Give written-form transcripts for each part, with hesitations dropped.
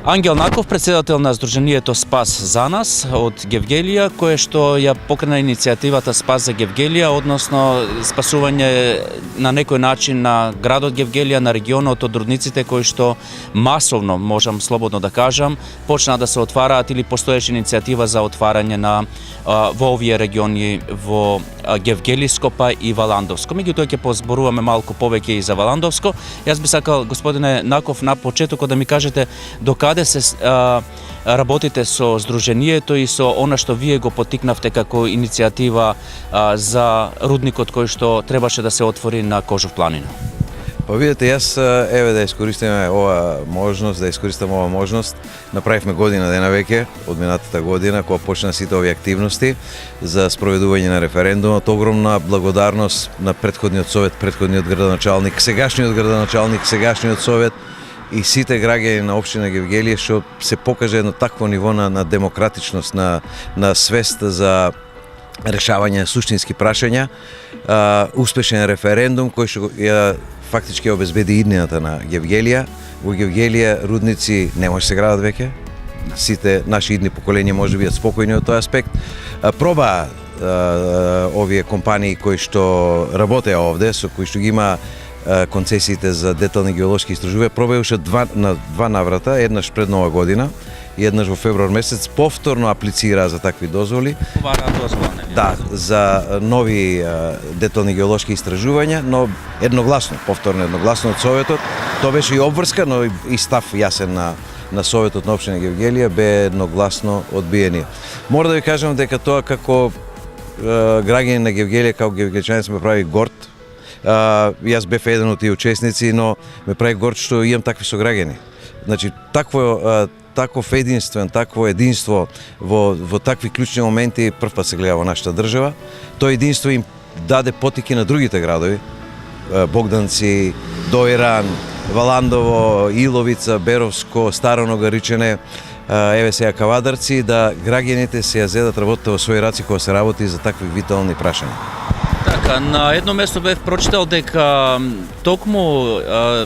Ангел Наков, председател на Сдруженијето Спас за нас од Гевгелија, кое што ја покрена иницијативата Спас за Гевгелија, односно спасување на некој начин на градот Гевгелија, на регионот од рудниците кои што масовно, можам слободно да кажам, почнаа да се отвараат или постоеше иницијатива за отварање на во овие региони во Гевгелиско па и Валандовско. Меѓутоа ќе позборуваме малку повеќе и за Валандовско. Јас би сакал, господине Наков, на почетокот да ми кажете докаде се работите со Сдруженијето и со она што вие го поттикнавте како иницијатива за рудникот кој што требаше да се отвори на Кожов планина. Па видите, јас еве да искористиме ова можност, направивме година дена веќе од минатата година кога почна сите овие активности за спроведување на референдумот. Огромна благодарност на претходниот совет, претходниот градоначалник, сегашниот градоначалник, сегашниот совет и сите граѓани на општина Гевгелија што се покаже едно такво ниво на демократичност, на свест за решавање суштински прашања, успешен референдум кој што ја фактички обезбеди иднината на Гевгелија. Во Гевгелија рудници не може се градат веќе. Сите наши идни поколенија може да бидат спокојни од тој аспект. Проба овие компании кои што работеа овде, со кои што ги има концесиите за детални геолошки истражувања, пробаја уште на два наврата, еднаш пред Нова година и еднаш во февруар месец, повторно аплицираа за такви дозволи. Да, за нови детални геолошки истражувања, но повторно едногласно од Советот. Тоа беше и обврска, но и став јасен на Советот на општина Гевгелија бе едногласно одбиени. Мора да ви кажам дека тоа како граѓани на Гевгелија, како гевгелчанец ме прави горд. Јас бев еден од тие учесници, но ме прави горд што имам такви сограѓани. Значи, таков единство во такви клучни моменти прв пат се гледа во нашата држава. Тоа единство им даде потики на другите градови, Богданци, Доиран, Валандово, Иловица, Беровско, Старо Ногаричене, еве сега Кавадарци, да граѓаните се ја зедат работите во своји раци кога се работи за такви витални прашања. Така, на едно место бев прочитал дека токму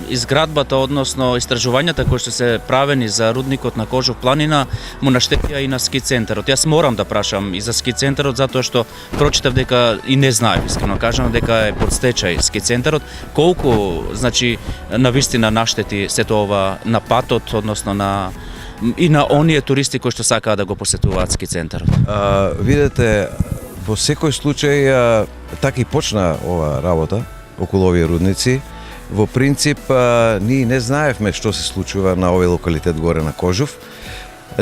изградбата, односно истражувањата кои што се правени за рудникот на Кожов планина му наштетија и на ски центарот. Јас морам да прашам и за ски центарот затоа што прочитав дека и не знаев, искрено кажам, дека е под стечај ски центарот. Колку, значи, навистина наштети сето ова на патот, односно и на оние туристи кои што сакаат да го посетуваат ски центарот? Видете, во секој случај така и почна ова работа околу овие рудници. Во принцип, ние не знаевме што се случува на овој локалитет горе на Кожов.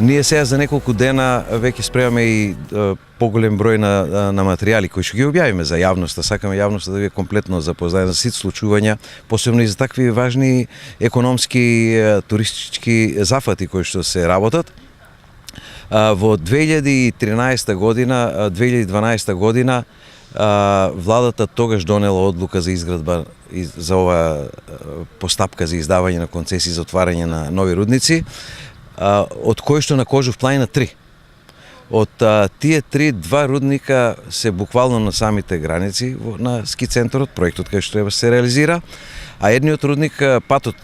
Ние сега за неколку дена веќе спремаме и поголем број на материјали кои што ги објавиме за јавноста. Сакаме јавноста да биде комплетно запознаена за сите случувања, посебно и за такви важни економски, туристички зафати кои што се работат. Во 2013 година, 2012 година, владата тогаш донела одлука за изградба за ова постапка за издавање на концесии за отварање на нови рудници, од кои што на Кожов планина 3. Од тие 2 рудника се буквално на самите граници на ски центарот, проектот кај што треба се реализира, а едниот рудник,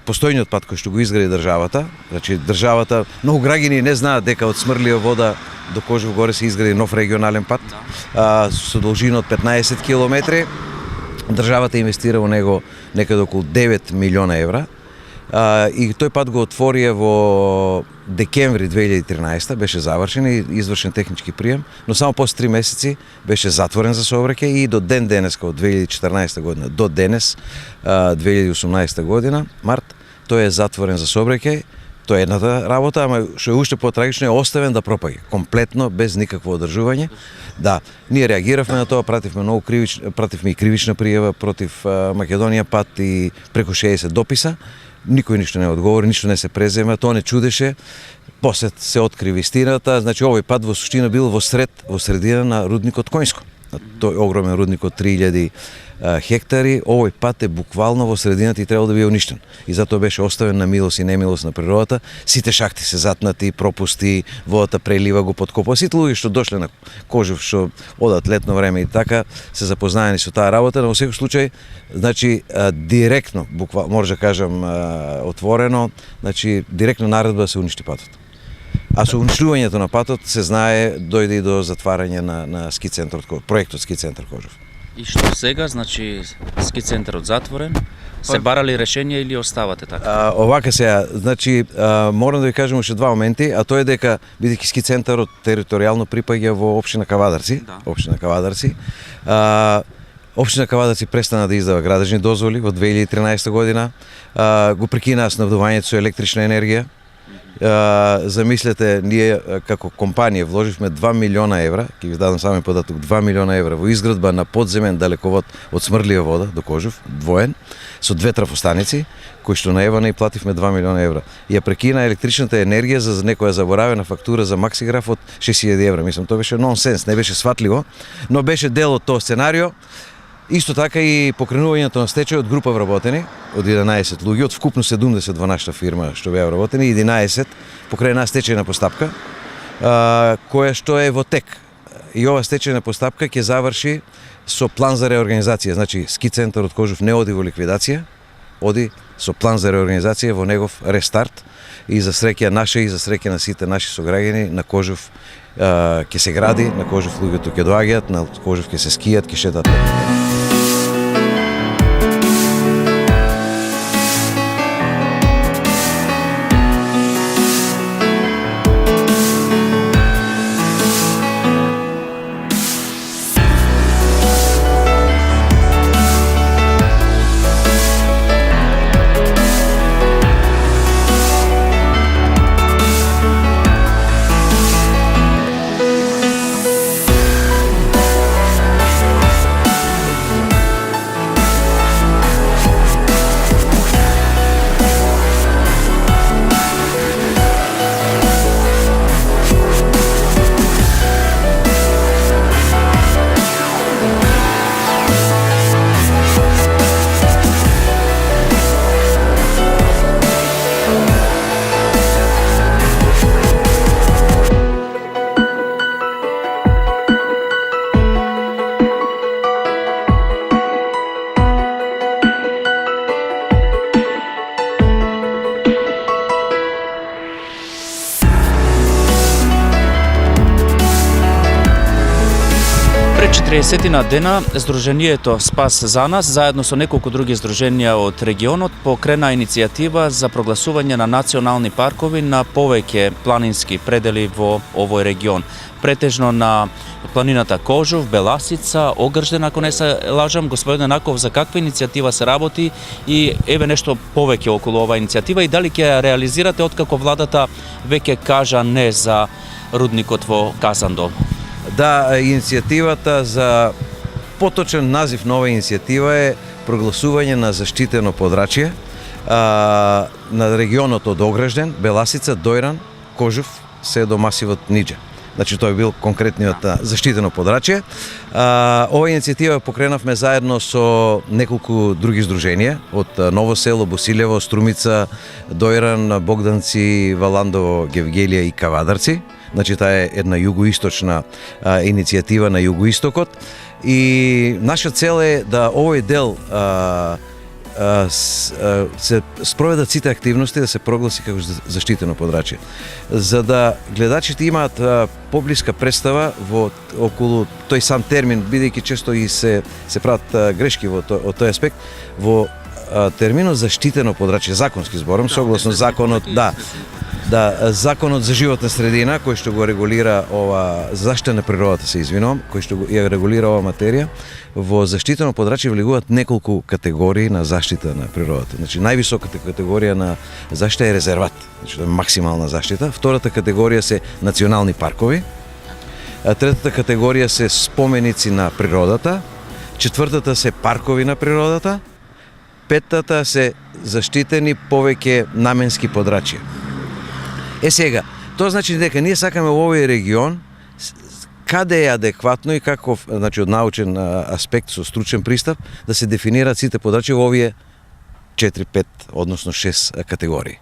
постојниот пат кој што го изгради државата, значи државата, многу граѓани не знаат дека од Смрлија вода до Кожов горе се изгради нов регионален пат со должина од 15 километри. Државата инвестира во него некаде околу 9 милиона евра. И тој пат го отворија во декември 2013, беше завршен и извршен технички прием, но само после 3 месеци беше затворен за сообраќај и до ден денеска од 2014 година до денес, 2018 година, март, тој е затворен за сообраќај. Тоа е едната работа, ама што е уште потрагично е оставен да пропаѓа, комплетно без никакво одржување. Да, ние реагиравме на тоа, пративме и кривична пријава против Македонија пат и преку 60 дописа. Никој ништо не одговори, ништо не се презема, тоа не чудеше. После се откри вистината, значи овој пат во суштина бил во средина на рудникот Коњско. Тој огромен рудник од 3000 хектари, овој пат е буквално во средината и требало да биде уништен. И затоа беше оставен на милост и немилост на природата. Сите шахти се затнати, пропусти, водата прелива, го подкопува. Сите луѓе што дошле на Кожев, што одат летно време и така, се запознаени со таа работа, но во секој случај, значи директно, буквално може да кажам отворено, значи директно наредба да се уништи патот. А со уништувањето на патот се знае дојде и до затварање на ски центарот, проектот Ски центар Кожев. И што сега, значи ски центарот затворен, се барали решение или оставате така? Овака сега, значи морам да ви кажам уште два моменти, а тоа е дека бидејќи ски центарот територијално припаѓа во општина Кавадарци, општина Кавадарци, општина Кавадарци престана да издава градежни дозволи во 2013 година, го прекинаа снабдувањето со електрична енергија. Замислете, ние како компанија вложивме 2 милиона евра, ќе ви дадам само податок, 2 милиона евра во изградба на подземен далековод од Смрлива вода до Кожев, двоен, со 2 трафостаници, кои што на Евана и плативме 2 милиона евра. Ја прекина електричната енергија за некоја заборавена фактура за Максиграф од 6000 евра. Мислам, тоа беше нонсенс, не беше сватливо, но беше дел од тоа сценарио. Исто така и покренувањето на стечај од група вработени, од 11 луѓе, од вкупно 70 во нашата фирма што беа вработени, 11 покрај една стечајна постапка, која што е во тек. И ова стечајна постапка ќе заврши со план за реорганизација. Значи, ски центарот Кожев не оди во ликвидација, оди со план за реорганизација во негов рестарт и за среќа наша и за среќа на сите наши сограѓани на Кожев ќе се гради, на Кожев луѓето ќе доаѓаат, на Кожев ќе се скијат, ќе шетат. Пред 40 дена Сдруженијето Спас за нас, заедно со неколку други здруженија од регионот, покрена иницијатива за прогласување на национални паркови на повеќе планински предели во овој регион. Претежно на планината Кожов, Беласица, Огржден, ако не се лажам. Господин Наков, за каква иницијатива се работи и еве нешто повеќе околу оваа иницијатива и дали ќе ја реализирате откако владата веќе кажа не за рудникот во Казандол? Да, иницијативата за поточен назив на оваа иницијатива е прогласување на заштитено подрачје на регионот од Огржден, Беласица, Дојран, Кожев, се до масивот Ниџа. Значи тој бил конкретниот заштитено подрачје. Ова иницијатива покренавме заедно со неколку други здруженија од Ново село, Босилево, Струмица, Дојран, Богданци, Валандово, Гевгелија и Кавадарци. Значи таа е една југоисточна иницијатива на југоистокот и наша цел е да овој дел се спроведат сите активности да се прогласи како заштитено подрачје. За да гледачите имаат поблиска представа во околу тој сам термин, бидејќи често и се прават грешки во тој аспект, во терминот заштитено подрачје, законски зборам, согласно законот, законот за животна средина кој што го регулира ова заштита на природата, се извинувам, кој што ја регулира ова материја, во заштитено подрачје влегуваат неколку категории на заштита на природата. Значи највисоката категорија на заштита е резерват, значи тоа е максимална заштита. Втората категорија се национални паркови. Третата категорија се споменици на природата. Четвртата се паркови на природата. Петтата се заштитени повеќе наменски подрачја. Сега, тоа значи дека ние сакаме во овој регион каде е адекватно и каков, значи од научен аспект со стручен пристап, да се дефинираат сите подрачи во овие 4, 5, односно 6 категории.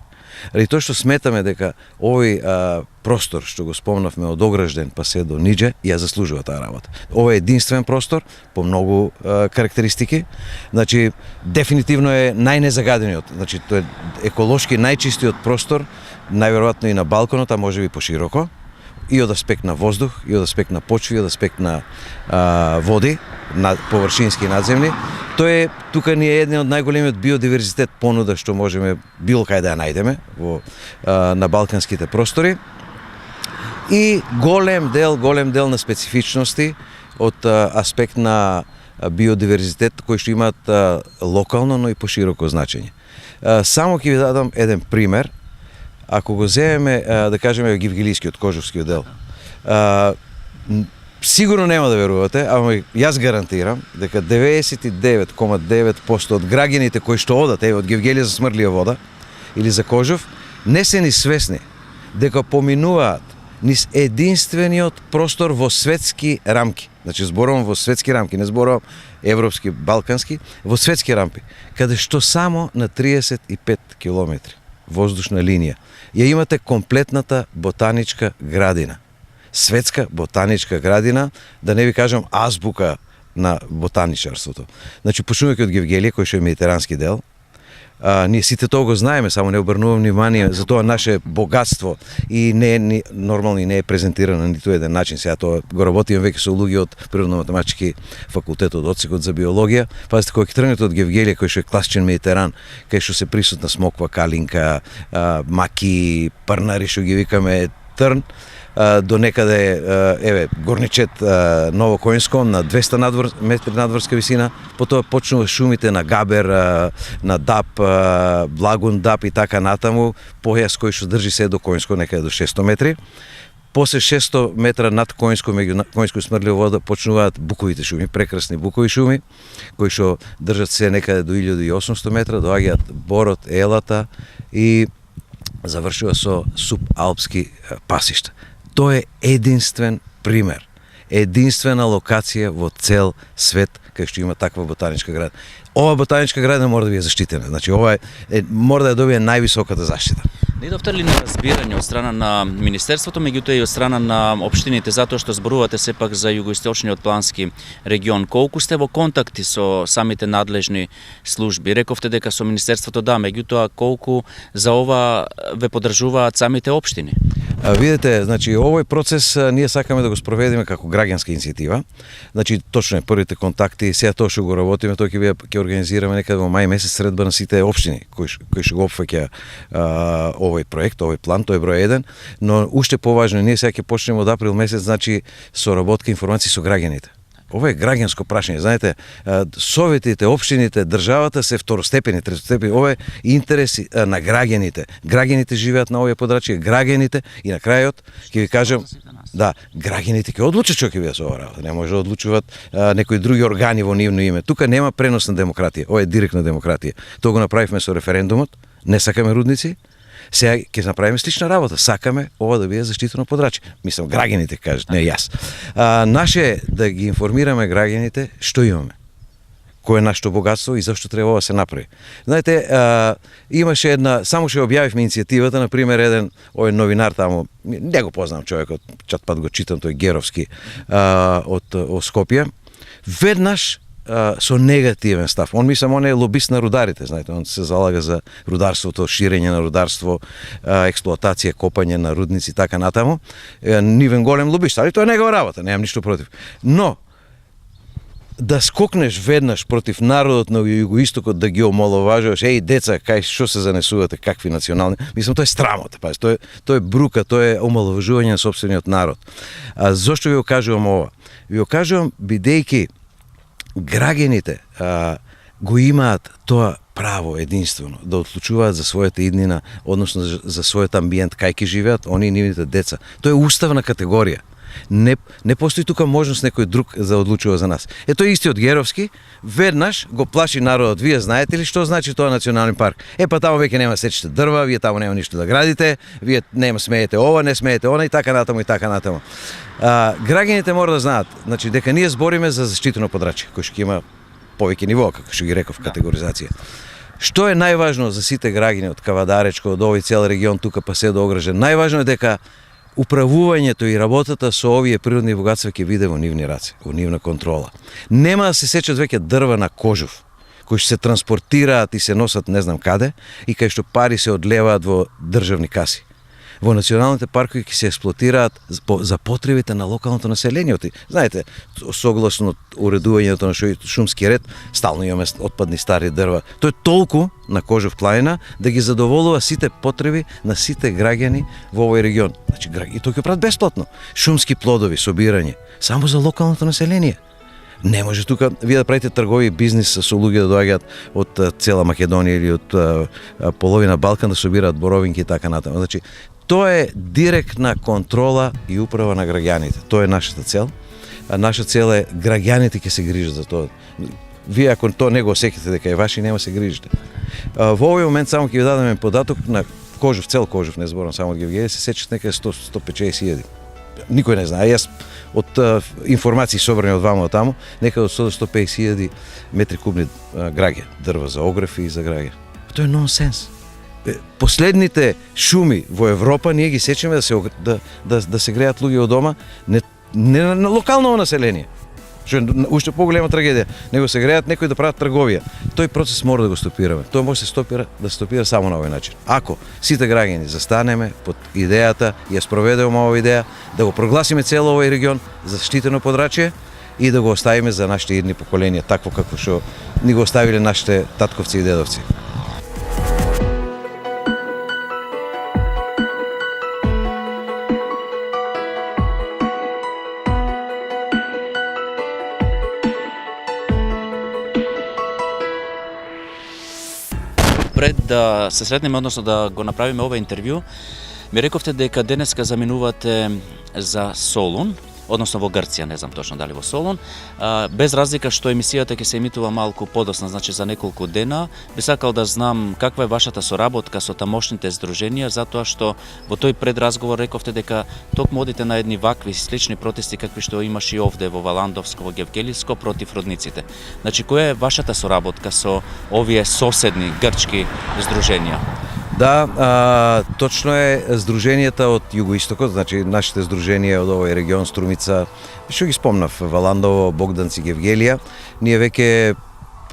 Ради тоа што сметаме дека овој простор што го спомнавме од Огражден па се до Ниџе ја заслужува таа работа. Ова е единствен простор по многу карактеристики. Значи дефинитивно е најнезагадениот, значи тој е еколошки најчистиот простор, најверојатно и на балконот, а можеби пошироко, и од аспект на воздух, и од аспект на почви, и од аспект на води, на површински и надземни. Тој е, тука ни е еден од најголемиот биодиверзитет понуда што можеме било кај да ја најдеме на балканските простори. И голем дел на специфичности од аспект на биодиверзитет кои што имаат локално, но и пошироко значење. Само ќе ви дадам еден пример. Ако го земеме, да кажеме, Гевгелискиот, Кожовскиот дел, сигурно нема да верувате, ама јас гарантирам дека 99,9% од граѓаните кои што одат од Гевгелија за Смрлија вода или за Кожов, не се ни свесни дека поминуваат низ единствениот простор во светски рамки. Значи зборувам во светски рамки, не зборувам европски, балкански, во светски рамки, каде што само на 35 километри воздушна линија ја имате комплетната ботаничка градина. Светска ботаничка градина, да не ви кажам азбука на ботаничарството. Значи, почнувајќи од Гевгелија, кој што е медитерански дел, ние сите тоа го знаеме, само не обрнувам внимание за тоа наше богатство и не е нормално и не е презентирано на ниту еден начин. Сега тоа го работиме веќе со луѓе од природно-математички факултет, од одсекот за биологија. Пазите, кога ќе тргнете од Гевгелија, кој што е класичен медитеран, кај што се присутна смоква, калинка, маки, парнари што ги викаме, трн, до некаде, еве, Горничет, Ново Којнско, на 200 метри надворска висина, потоа почнува шумите на Габер, на Дап, Благун Дап и така натаму, појас кој што држи се до Којнско, некаде до 600 метри. После 600 метра над Којнско, меѓу Којнско и Смрлјова вода, почнуваат буковите шуми, прекрасни букови шуми, кои што држат се некаде до 1800 метра, доаѓаат Борот, Елата и завршува со субалпски пасишта. Тоа е единствен пример, единствена локација во цел свет кај што има таква ботаничка градина. Ова ботаничка градина мора да биде заштитена, значи ова мора да ја добие највисоката заштита. Најдовте ли на разбирање од страна на Министерството, меѓутоа и од страна на општините, затоа што зборувате сепак за југоисточниот плански регион? Колку сте во контакти со самите надлежни служби? Рековте дека со Министерството да, меѓутоа колку за ова ве поддржуваат самите општини? Видете, значи овој процес ние сакаме да го спроведеме како граѓанска иницијатива. Значи точно е првите контакти, сега тоа што го работиме, тоа ќе организираме некаде во мај месец средба на сите општини кои што го опфаќа овој проект, овој план, тој е број 1, но уште поважно, ние сега ќе почнеме од април месец, значи соработка информации со граѓаните. Ова е граѓанско прашање. Знаете, советите, општините, државата се второстепени, третостепени. Ова е интерес на граѓаните. Граѓаните живеат на овие подрачја, граѓаните и на крајот ќе ви кажам, да, граѓаните ќе одлучат што ќе биде со оваа работа. Не може да одлучуваат некои други органи во нивно име. Тука нема пренос на демократија. Ова е директна демократија. Тоа го направивме со референдумот. Не сакаме рудници. Сега ќе направиме слична работа. Сакаме ова да биде заштитено подрачје. Мислам, граѓаните кажат, не јас. Наше да ги информираме граѓаните што имаме. Кој е нашето богатство и зашто треба ова се направи. Знаете, имаше една, само што објавивме иницијативата, на пример еден овој новинар таму, не го познам човекот, чат пат го читам, тој Геровски од Скопје, веднаш со негативен став. Он мислам, он е лобист на рударите, знаете, он се залага за рударството, ширење на рударство, експлоатација, копање на рудници, така натаму. Нивен голем лобист, али тоа е негова работа, немам ништо против. Но, да скокнеш веднаш против народот на југоистокот, да ги омаловажуваш, еј деца, кај што се занесувате, какви национални, мислам, тоа е срамота, пази, тоа е брука, тоа е омаловажување на сопствениот народ. А зошто ви го кажувам ова? Ви го кажувам бидејќи граѓаните го имаат тоа право единствено да одлучуваат за својата иднина, односно за својот амбиент кај ќе живеат, они и нивните деца. Тоа е уставна категорија. Не постои тука можност некој друг да одлучува за нас. Ето истиот Геровски, веднаш го плаши народот. Вие знаете ли што значи тоа национален парк? Па таму веќе нема сечите дрва, вие таму нема ништо да градите, вие нема смеете ова, не смеете она и така натаму и така натаму. Граѓаните мора да знаат, значи дека ние збориме за заштитено подрачје, кој што има повеќе нивоа, како што ги реков, категоризација. Што е најважно за сите граѓани од Кавадаречко, од овој цел регион тука па се до Огрижен? Најважно е дека управувањето и работата со овие природни богатства ќе биде во нивни раце, во нивна контрола. Нема да се сечат веќе дрва на кожув, кои што се транспортираат и се носат не знам каде, и кај што пари се одлеваат во државни каси. Во националните паркови ќе се експлоатираат за потребите на локалното население. Знаете, согласно уредувањето на шумски ред, стално имаме отпадни стари дрва. Тој е толку на Кожов планина да ги задоволува сите потреби на сите граѓани во овој регион. Значи, и тој ќе прават бесплатно. Шумски плодови, собирање, само за локалното население. Не може тука вие да правите тргови бизнис со луѓе да доаѓаат од цела Македонија или од половина Балкан да собираат боровинки и така натаму. Значи, тоа е директна контрола и управа на граѓаните. Тоа е нашата цел. Наша цел е граѓаните ќе се грижат за тоа. Вие ако тоа не го осеќате дека е ваши, нема се грижите. Во овој момент само ќе ви дадеме податок на Кожов, цел Кожов, не зборам само од Гевгелија, се сечат некаде 100-150 Никој не знае. Јас од информации собрани од вама од таму, некаде од 100-150 метри кубни граѓа, дрва за огрев и за граѓа. Тоа е нонсенс. Последните шуми во Европа ние ги сечеме да се греат луѓе од дома, не на локално население. Што е уште поголема трагедија. Него се греат некои да прават трговија. Тој процес мора да го стопираме. Тоа може да се стопира само на овој начин. Ако сите граѓани застанеме под идејата и ја спроведеме оваа идеја, да го прогласиме цел овој регион за заштитено подрачје и да го оставиме за нашите идни поколенија, такво како што ни го оставиле нашите татковци и дедовци. Пред да се сретнеме, односно да го направиме ова интервју, ми рековте дека денеска заминувате за Солун, односно во Грција, не знам точно дали во Солун, без разлика што емисијата ќе се емитува малку подоцна, значи за неколку дена. Би сакал да знам каква е вашата соработка со тамошните здруженија, затоа што во тој предразговор рековте дека токму одите на едни вакви слични протести какви што имаш и овде во Валандовско, во Гевгелиско против родниците. Значи, која е вашата соработка со овие соседни грчки здруженија? Да, точно е здруженијата од југоистокот, значи нашите здруженија од овој регион Струмица, што ги спомнав, Валандово, Богданци, Гевгелија, ние веќе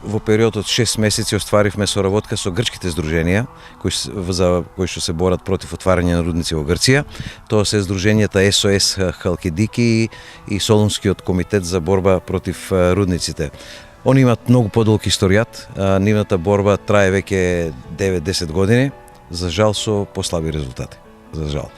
во период од 6 месеци остваривме соработка со грчките здруженија кои што се борат против отварање на рудници во Грција. Тоа се здруженијата СОС Халкидики и Солунскиот комитет за борба против рудниците. Они имаат многу подолг историјат, нивната борба трае веќе 9-10 години, за жал со послаби резултати. За жал.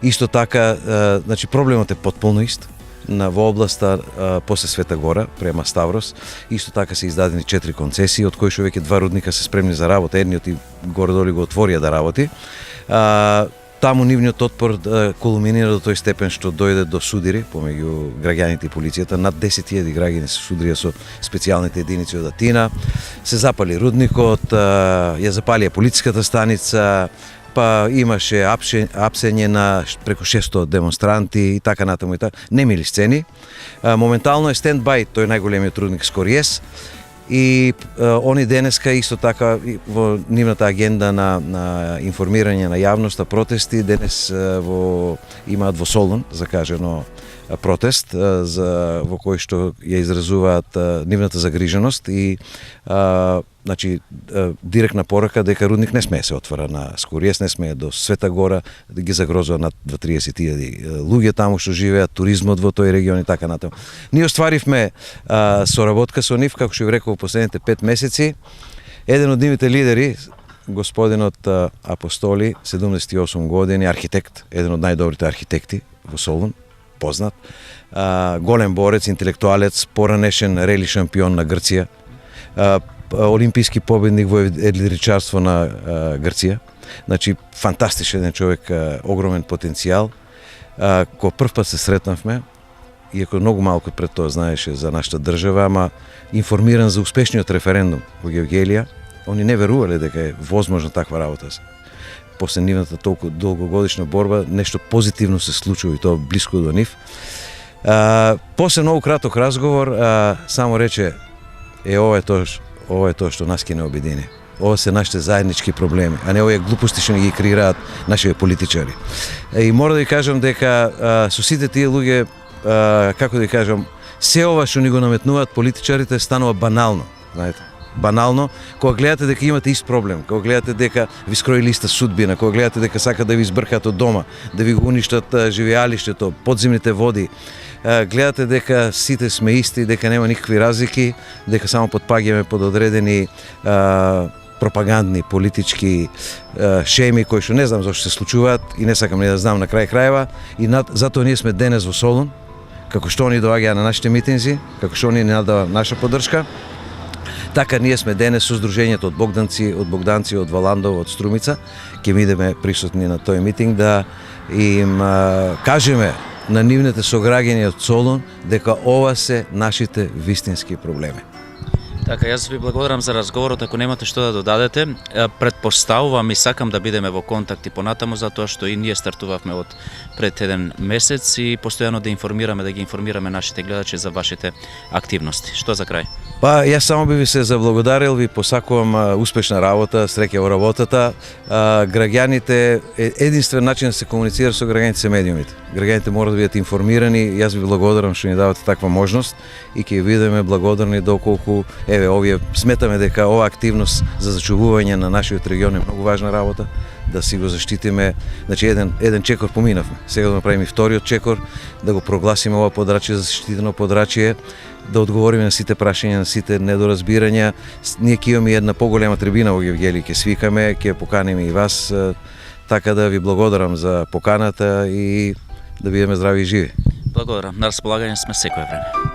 Исто така, значи проблемот е потполно ист. Во областа после Света Гора, према Ставрос, исто така се издадени 4 концесии, од кои што веќе 2 рудника се спремни за работа, едниот и горе-долу го отворија да работи. Таму нивниот отпор кулминира до тој степен што дојде до судири помеѓу граѓаните и полицијата. Над 10.000 граѓани се судрија со специјалните единици од Атина. Се запали рудникот, ја запалија полициската станица, па имаше апсење на преку 600 демонстранти и така натаму и така. Немили сцени. Моментално е стендбај тој најголемиот рудник Скориес. И они денеска исто така во нивната агенда на информирање на јавноста, протести, денес имаат во Солун закажено протест во кој што ја изразуваат нивната загриженост и значи директна порака дека рудник не смее се отвора на Скориес, не смее до Света Гора, да ги загрозува над 30.000 луѓе таму што живеат, туризмот во тој регион и така натаму. Ние остваривме соработка со нив, како што ви реков, во последните 5 месеци. Еден од нивните лидери, господинот Апостоли, 78 години, архитект, еден од најдобрите архитекти во Солун, познат, голем борец, интелектуалец, поранешен рели шампион на Грција, олимписки победник во едлиричарство на Грција. Значи, фантастичен човек, огромен потенцијал. Кога прв пат се сретнавме, иако многу малку пред тоа знаеше за нашата држава, ама информиран за успешниот референдум во Гевгелија, они не верувале дека е возможна таква работа. После нивната толку долгогодишна борба, нешто позитивно се случува и тоа блиско до нив. После многу краток разговор, само рече, ова е тоа што нас ќе не обедини. Ова се нашите заеднички проблеми, а не овие глупости што ни ги креираат нашите политичари. И мора да ви кажам дека со сите тие луѓе, како да ви кажам, се ова што ни го наметнуваат политичарите станува банално, знаете. Банално, кога гледате дека имате ист проблем, кога гледате дека ви скроили иста судбина, кога гледате дека сакат да ви избркат од дома, да ви го уништат живеалиштето, подземните води, гледате дека сите сме исти, дека нема никакви разлики, дека само подпаѓаме под одредени пропагандни, политички шеми кои што не знам зашто се случуваат и не сакам ни да знам на крај крајeva и затоа ние сме денес во Солун, како што они доаѓаа на нашите митинзи, како што они ни надава наша поддршка. Така ние сме денес со Сдруженијето од Богданци, од Валандово, од Струмица, ќе бидеме присутни на тој митинг да им кажеме на нивните сограѓани од Солун дека ова се нашите вистински проблеми. Така, јас ви благодарам за разговорот, ако немате што да додадете. Претпоставувам и сакам да бидеме во контакт и понатаму, затоа што и ние стартувавме од пред еден месец и постојано да ги информираме нашите гледачи за вашите активности. Што за крај? Па, јас само би ви се заблагодарил, ви посакувам успешна работа, среќа во работата. Граѓаните, единствен начин да се комуницира со граѓаните се медиумите. Граѓаните мора да бидат информирани, јас ви благодарам што ни давате таква можност и ќе бидеме благодарни доколку овие сметаме дека ова активност за зачувување на нашиот регион е многу важна работа, да си го заштитиме. Значи еден чекор поминавме. Сега да направиме вториот чекор, да го прогласиме ова подрачје за заштитено подрачје, да одговориме на сите прашања, на сите недоразбирања. Ние ќе имаме една поголема трибина во Гевгелија, ќе свикаме, ќе поканиме и вас, така да ви благодарам за поканата и да бидеме здрави и живи. Благодарам. На располагање сме секое време.